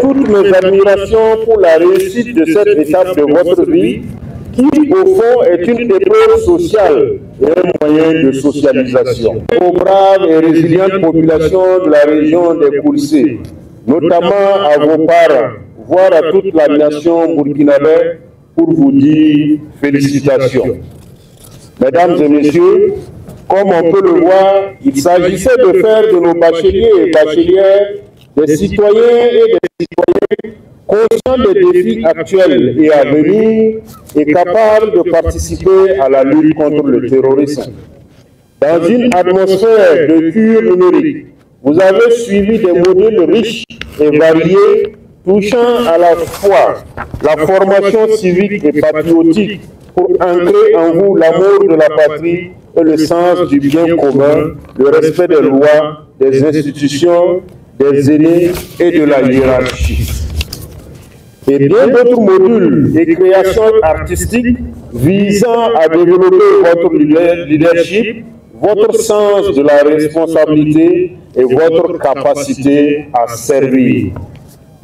Toutes mes admirations pour la réussite de cette étape de votre vie, qui au fond est une épreuve sociale et un moyen de socialisation. Aux braves et résilientes populations de la région des Koulsé, notamment à vos parents, voire à toute la nation burkinabé, pour vous dire félicitations. Mesdames et messieurs, comme on peut le voir, il s'agissait de faire de nos bacheliers et bachelières des citoyens et des citoyennes conscients des défis actuels et à venir et capables de participer à la lutte contre le terrorisme. Dans une atmosphère de cure numérique, vous avez suivi des modules riches et variés touchant à la fois la formation civique et patriotique pour ancrer en vous l'amour de la patrie et le sens du bien commun, le respect des lois, des institutions, des aînés et de la hiérarchie. Et bien d'autres modules et créations artistiques visant à développer votre leadership, votre sens de la responsabilité et votre capacité à servir.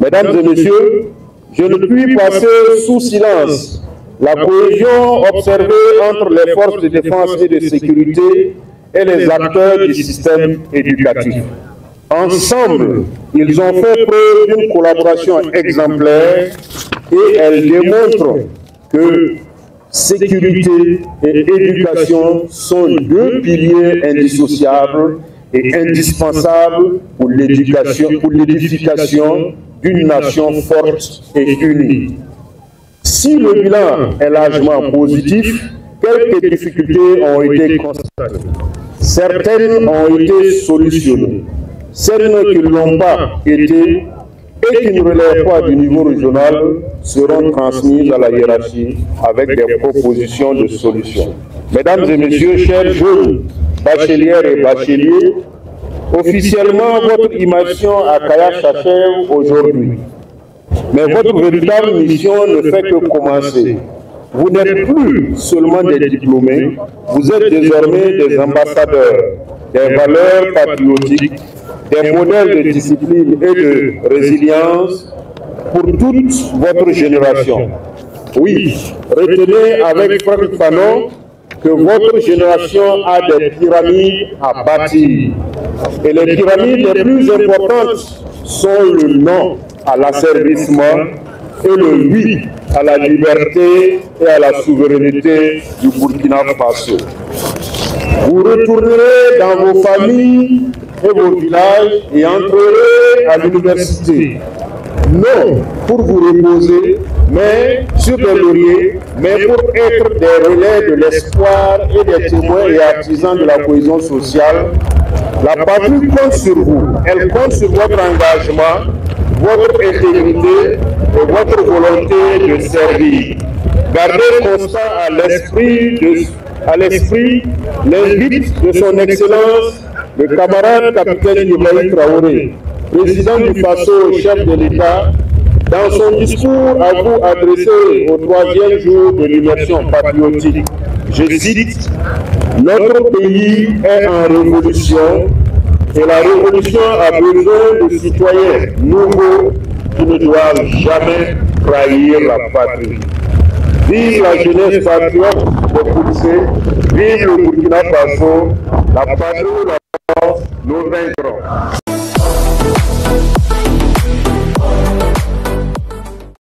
Mesdames et messieurs, je ne puis passer sous silence la cohésion observée entre les forces de défense et de sécurité et les acteurs du système éducatif. Ensemble, ils ont fait preuve d'une collaboration exemplaire et elle démontre que sécurité et éducation sont deux piliers indissociables et indispensables pour l'édification d'une nation forte et unie. Si le bilan est largement positif, quelques difficultés ont été constatées. Certaines ont été solutionnées. Celles qui ne l'ont pas été et qui ne relèvent pas du niveau régional seront transmises à la hiérarchie avec des propositions de solutions. Mesdames et messieurs, chers jeunes, bachelières et bacheliers, officiellement votre immersion à Kaya s'achève aujourd'hui. Mais votre véritable mission ne fait que commencer. Vous n'êtes plus seulement des diplômés, vous êtes désormais des ambassadeurs des valeurs patriotiques, des modèles de discipline et de résilience pour toute votre génération. Oui, retenez avec Franck Fanon que votre génération a des pyramides à bâtir. Et les pyramides les plus importantes sont le non à l'asservissement et le oui à la liberté et à la souveraineté du Burkina Faso. Vous retournerez dans vos familles et vos villages et entrerez à l'université. Non pour vous reposer, mais sur des lauriers, mais pour être des relais de l'espoir et des témoins et artisans de la cohésion sociale. La patrie compte sur vous, elle compte sur votre engagement, votre intégrité et votre volonté de servir. Gardez constant à l'esprit l'invite de son Excellence, le camarade capitaine Ibrahim Traoré, président du Faso, chef de l'État, dans son discours à vous adressé au 3e jour de l'immersion patriotique. Je cite, « Notre pays est en révolution et la révolution a besoin de citoyens nouveaux qui ne doivent jamais trahir la patrie. » Vive la jeunesse patriote de Koulsé, vive le Burkina Faso, la patrie, la force, nous vaincrons.